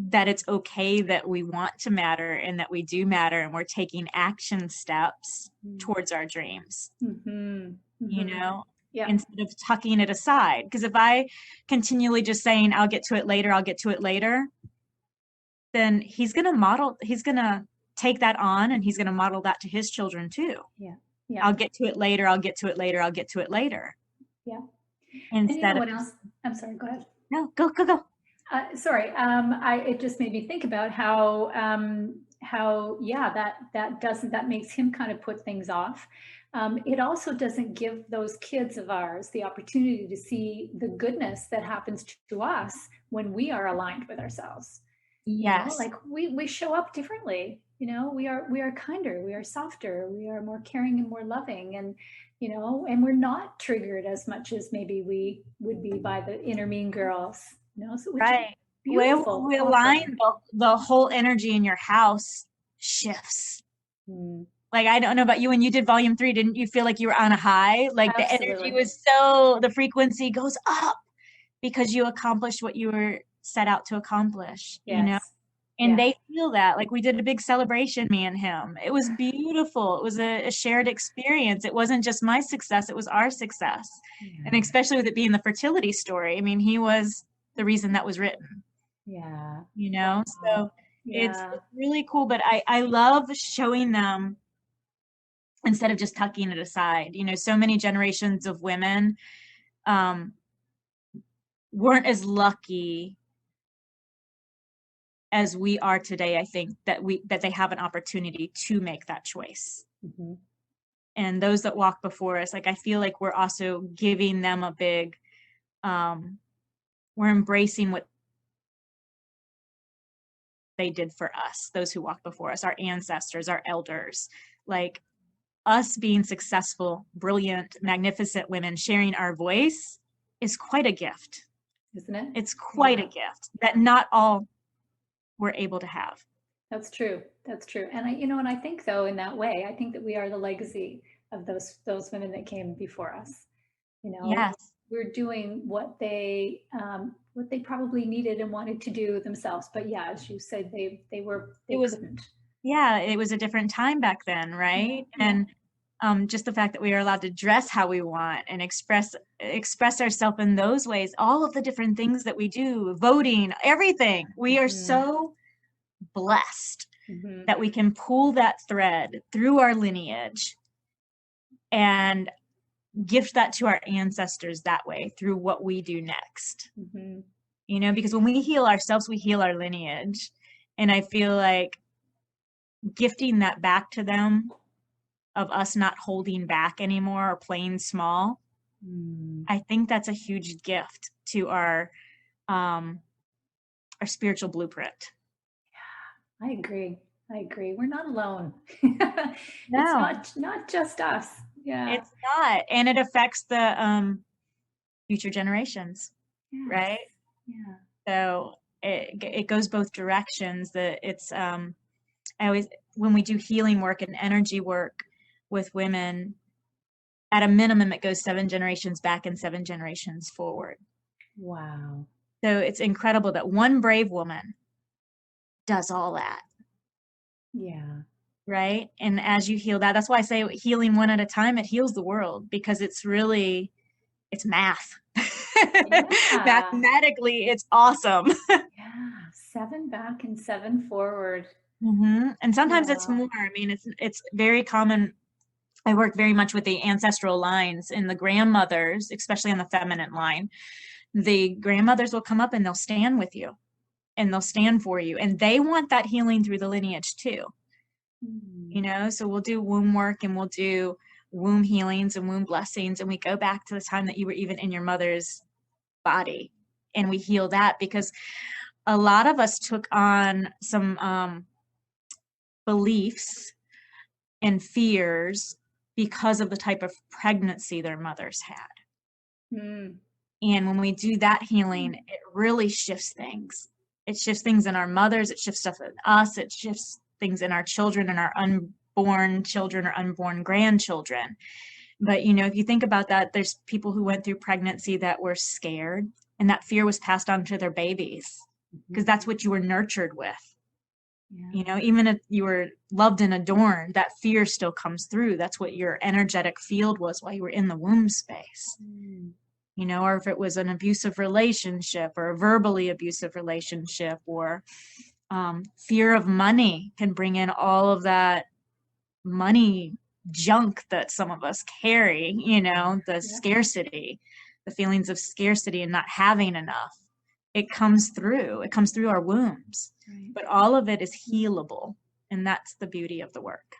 Speaker 2: that it's okay that we want to matter and that we do matter and we're taking action steps towards our dreams.
Speaker 1: Yeah.
Speaker 2: Instead of tucking it aside. Because if I continually just saying, I'll get to it later, then he's going to take that on and he's going to model that to his children too.
Speaker 1: Yeah.
Speaker 2: I'll get to it later.
Speaker 1: Yeah.
Speaker 2: Instead
Speaker 1: what else? I'm sorry, go ahead.
Speaker 2: No, go.
Speaker 1: Sorry. It just made me think about how that makes him kind of put things off. It also doesn't give those kids of ours the opportunity to see the goodness that happens to us when we are aligned with ourselves.
Speaker 2: Yes.
Speaker 1: Like we show up differently. We are kinder, we are softer, we are more caring and more loving, and and we're not triggered as much as maybe we would be by the inner mean girls. So
Speaker 2: right. Beautiful. We align the whole energy in your house shifts. Like, I don't know about you, when you did volume 3, didn't you feel like you were on a high? Like Absolutely. The energy was the frequency goes up because you accomplished what you were set out to accomplish,
Speaker 1: yes.
Speaker 2: And they feel that. Like, we did a big celebration, me and him. It was beautiful. It was a shared experience. It wasn't just my success, it was our success. And especially with it being the fertility story. I mean, he was the reason that was written.
Speaker 1: Yeah.
Speaker 2: So it's really cool. But I love showing them instead of just tucking it aside. So many generations of women weren't as lucky as we are today. I think that they have an opportunity to make that choice. And those that walk before us, like, I feel like we're also giving them a big, we're embracing what they did for us, those who walked before us, our ancestors, our elders. Like, us being successful, brilliant, magnificent women sharing our voice is quite a gift.
Speaker 1: Isn't it?
Speaker 2: It's quite a gift that not all were able to have.
Speaker 1: That's true. And I think, though, in that way, I think that we are the legacy of those women that came before us.
Speaker 2: Yes.
Speaker 1: we're doing what they probably needed and wanted to do themselves. But yeah, as you said, they couldn't.
Speaker 2: It was a different time back then, right?
Speaker 1: Yeah.
Speaker 2: And just the fact that we are allowed to dress how we want and express ourselves in those ways, all of the different things that we do, voting, everything. We are so blessed that we can pull that thread through our lineage and gift that to our ancestors that way through what we do next. Because when we heal ourselves, we heal our lineage. And I feel like gifting that back to them, of us not holding back anymore or playing small, I think that's a huge gift to our spiritual blueprint.
Speaker 1: Yeah, I agree. We're not alone.
Speaker 2: No.
Speaker 1: It's not just us. Yeah.
Speaker 2: It's not. And it affects the future generations,
Speaker 1: Yes.
Speaker 2: right?
Speaker 1: Yeah.
Speaker 2: So it goes both directions. When we do healing work and energy work with women, at a minimum, it goes 7 generations back and 7 generations forward.
Speaker 1: Wow.
Speaker 2: So it's incredible that one brave woman does all that.
Speaker 1: Yeah.
Speaker 2: Right. And as you heal that's why I say healing one at a time, it heals the world, because it's math.
Speaker 1: Yeah.
Speaker 2: Mathematically, it's awesome.
Speaker 1: Yeah. 7 back and 7 forward.
Speaker 2: And sometimes it's more. I mean, it's very common. I work very much with the ancestral lines and the grandmothers, especially on the feminine line. The grandmothers will come up and they'll stand with you and they'll stand for you. And they want that healing through the lineage too. So we'll do womb work and we'll do womb healings and womb blessings. And we go back to the time that you were even in your mother's body and we heal that, because a lot of us took on some beliefs and fears because of the type of pregnancy their mothers had. And when we do that healing, it really shifts things. It shifts things in our mothers, it shifts stuff in us, it shifts things in our children and our unborn children or unborn grandchildren. But if you think about that, there's people who went through pregnancy that were scared, and that fear was passed on to their babies because that's what you were nurtured with. Even if you were loved and adorned, that fear still comes through. That's what your energetic field was while you were in the womb space. Or if it was an abusive relationship or a verbally abusive relationship, or fear of money can bring in all of that money junk that some of us carry, scarcity, the feelings of scarcity and not having enough. It comes through our wombs, but all of it is healable. And that's the beauty of the work.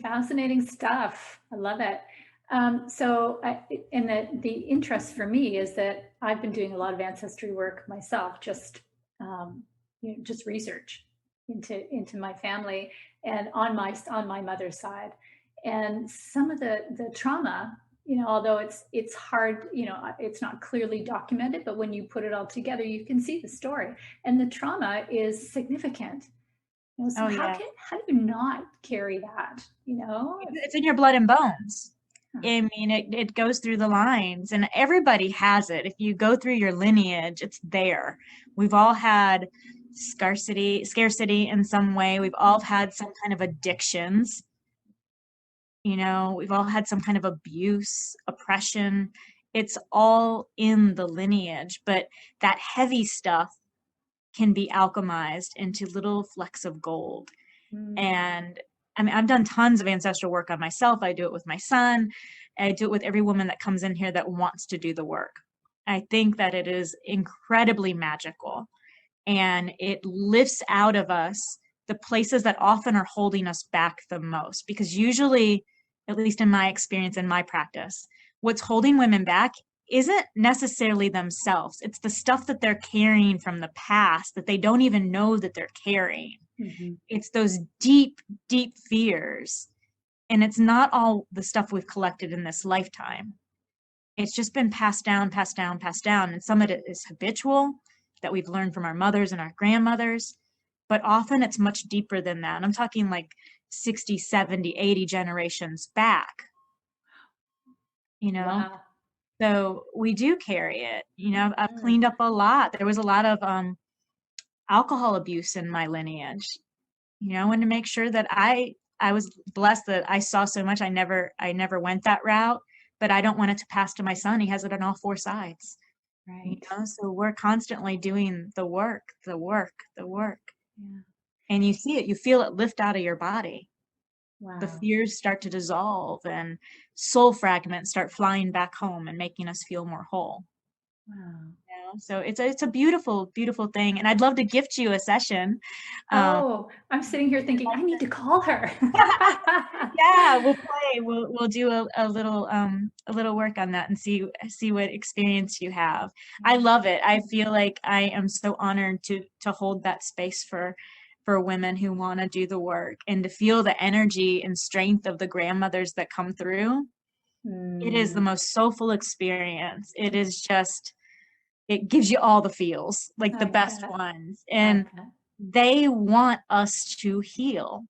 Speaker 1: Fascinating stuff. I love it. The interest for me is that I've been doing a lot of ancestry work myself, just research into my family and on my mother's side, and some of the trauma, although it's hard, it's not clearly documented, but when you put it all together, you can see the story, and the trauma is significant. So how do you not carry that?
Speaker 2: It's in your blood and bones. I mean, it goes through the lines, and everybody has it. If you go through your lineage, it's there. We've all had scarcity in some way. We've all had some kind of addictions. We've all had some kind of abuse, oppression. It's all in the lineage, but that heavy stuff can be alchemized into little flecks of gold. And I mean, I've done tons of ancestral work on myself. I do it with my son. I do it with every woman that comes in here that wants to do the work. I think that it is incredibly magical, and it lifts out of us the places that often are holding us back the most. Because usually, at least in my experience and my practice, what's holding women back isn't necessarily themselves. It's the stuff that they're carrying from the past that they don't even know that they're carrying. It's those deep, deep fears. And it's not all the stuff we've collected in this lifetime. It's just been passed down. And some of it is habitual that we've learned from our mothers and our grandmothers. But often it's much deeper than that. And I'm talking like 60, 70, 80 generations back. you know.
Speaker 1: Wow.
Speaker 2: So we do carry it. I've cleaned up a lot. There was a lot of alcohol abuse in my lineage. I wanted to make sure that I was blessed that I saw so much. I never went that route, but I don't want it to pass to my son. He has it on all four sides.
Speaker 1: Right.
Speaker 2: So we're constantly doing the work, the work, the work.
Speaker 1: Yeah.
Speaker 2: And you see it, you feel it lift out of your body. The
Speaker 1: Wow.
Speaker 2: fears start to dissolve and soul fragments start flying back home and making us feel more whole.
Speaker 1: Wow.
Speaker 2: So it's a beautiful, beautiful thing. And I'd love to gift you a session.
Speaker 1: Oh, I'm sitting here thinking, I need to call her.
Speaker 2: Yeah, we'll play. We'll do a little work on that and see what experience you have. I love it. I feel like I am so honored to hold that space for women who want to do the work and to feel the energy and strength of the grandmothers that come through. It is the most soulful experience. It is just, it gives you all the feels, like the
Speaker 1: I
Speaker 2: best
Speaker 1: bet.
Speaker 2: ones.
Speaker 1: I
Speaker 2: And
Speaker 1: bet.
Speaker 2: they want us to heal.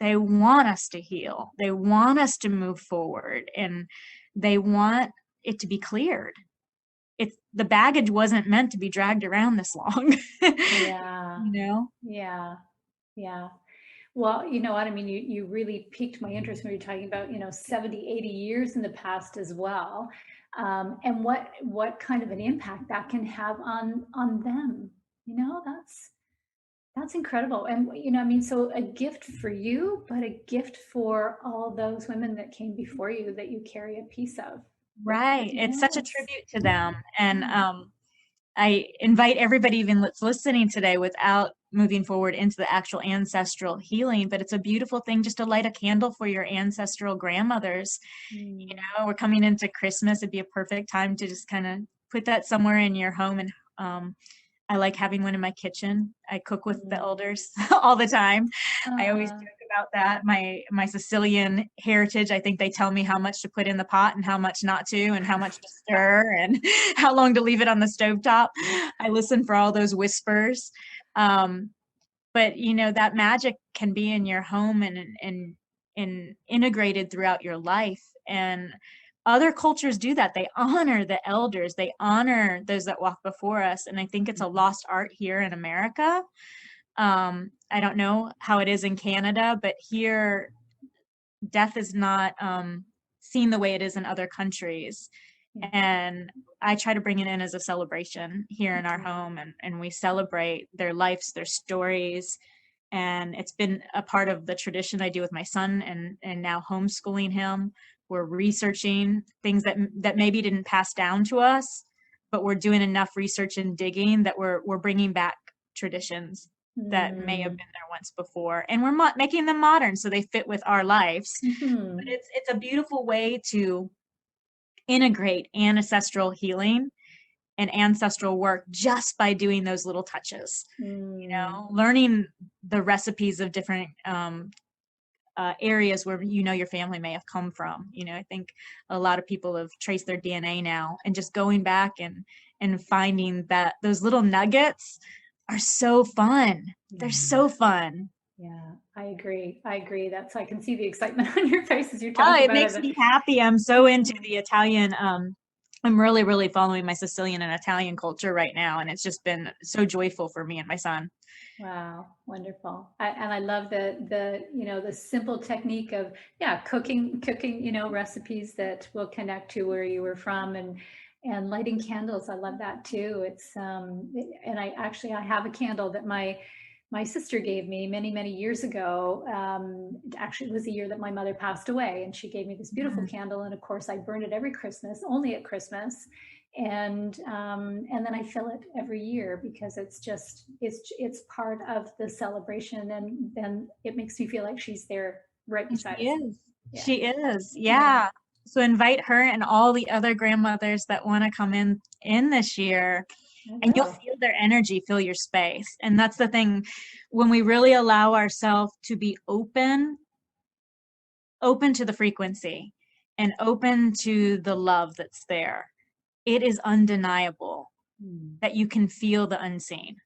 Speaker 2: They want us to heal. They want us to move forward, and they want it to be cleared. The baggage wasn't meant to be dragged around this long.
Speaker 1: Yeah.
Speaker 2: you know?
Speaker 1: Yeah. Yeah. Well, you know what? I mean, you really piqued my interest when you're talking about, 70, 80 years in the past as well. And what kind of an impact that can have on them. That's incredible. And, I mean, so a gift for you, but a gift for all those women that came before you that you carry a piece of.
Speaker 2: Right. It's such a
Speaker 1: It's,
Speaker 2: tribute to them. And I invite everybody even that's listening today, without moving forward into the actual ancestral healing, but it's a beautiful thing just to light a candle for your ancestral grandmothers. We're coming into Christmas. It'd be a perfect time to just kind of put that somewhere in your home. And I like having one in my kitchen. I cook with the elders all the time. I always joke about that. My Sicilian heritage, I think they tell me how much to put in the pot and how much not to, and how much to stir, and how long to leave it on the stovetop. I listen for all those whispers. But that magic can be in your home and integrated throughout your life. And other cultures do that. They honor the elders. They honor those that walk before us. And I think it's a lost art here in America. I don't know how it is in Canada, but here death is not seen the way it is in other countries. And I try to bring it in as a celebration here in our home, and we celebrate their lives, their stories. And it's been a part of the tradition I do with my son, and now homeschooling him. We're researching things that maybe didn't pass down to us, but we're doing enough research and digging that we're bringing back traditions that may have been there once before, and we're making them modern so they fit with our lives. But it's a beautiful way to integrate ancestral healing and ancestral work just by doing those little touches. Learning the recipes of different areas where your family may have come from. I think a lot of people have traced their DNA now, and just going back and finding that those little nuggets are so fun. They're so fun.
Speaker 1: Yeah, I agree. I can see the excitement on your face as you're talking
Speaker 2: It
Speaker 1: about
Speaker 2: makes
Speaker 1: it.
Speaker 2: me happy. I'm so into the Italian. I'm really, really following my Sicilian and Italian culture right now, and it's just been so joyful for me and my son.
Speaker 1: Wow, wonderful. And I love the simple technique of cooking recipes that will connect to where you were from, and lighting candles. I love that too. And I have a candle that my sister gave me many, many years ago. Actually, it was the year that my mother passed away, and she gave me this beautiful candle. And of course, I burn it every Christmas, only at Christmas, and then I fill it every year because it's part of the celebration, and then it makes me feel like she's there right beside us.
Speaker 2: She is. Yeah. So invite her and all the other grandmothers that want to come in this year, and you'll feel their energy fill your space. And that's the thing, when we really allow ourselves to be open to the frequency and open to the love that's there, it is undeniable that you can feel the unseen.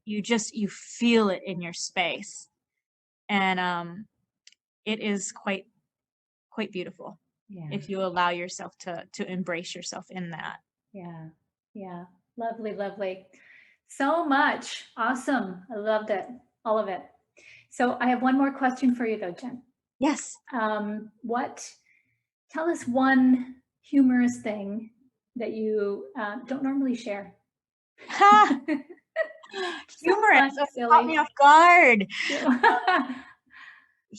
Speaker 2: You feel it in your space. And it is quite beautiful. if you allow yourself to embrace yourself in that.
Speaker 1: Yeah. Yeah. Lovely, lovely. So much. Awesome. I loved it. All of it. So I have one more question for you though, Jen.
Speaker 2: Yes.
Speaker 1: Tell us one humorous thing that you don't normally share.
Speaker 2: Humorous. So caught me off guard.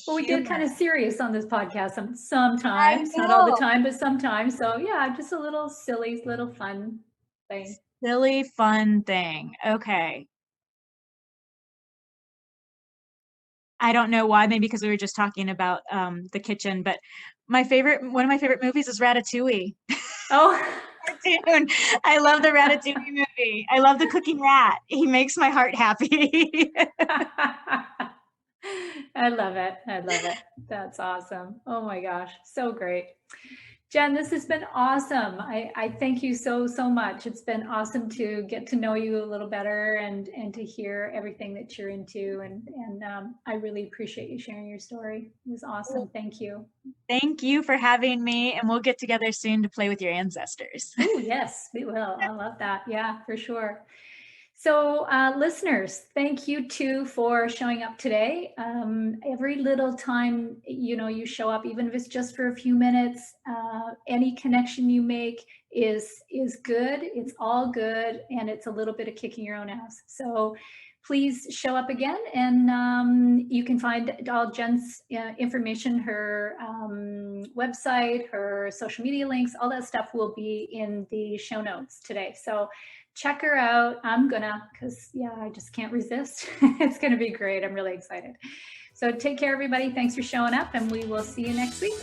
Speaker 1: Well, we get kind of serious on this podcast sometimes, not all the time, but sometimes. So yeah, just a little silly, little fun thing.
Speaker 2: Silly, fun thing. Okay. I don't know why, maybe because we were just talking about the kitchen, but one of my favorite movies is Ratatouille.
Speaker 1: Oh,
Speaker 2: cartoon. I love the Ratatouille movie. I love the cooking rat. He makes my heart happy.
Speaker 1: I love it. I love it. That's awesome. Oh my gosh. So great. Jen, this has been awesome. I thank you so much. It's been awesome to get to know you a little better and to hear everything that you're into. And I really appreciate you sharing your story. It was awesome. Thank you.
Speaker 2: Thank you for having me. And we'll get together soon to play with your ancestors.
Speaker 1: Oh, yes, we will. I love that. Yeah, for sure. So listeners, thank you too for showing up today. Every little time, you show up, even if it's just for a few minutes, any connection you make is good. It's all good. And it's a little bit of kicking your own ass. So please show up again. And you can find all Jen's information, her website, her social media links, all that stuff will be in the show notes today. So check her out. Because I just can't resist. It's gonna be great. I'm really excited. So take care, everybody. Thanks for showing up, and we will see you next week.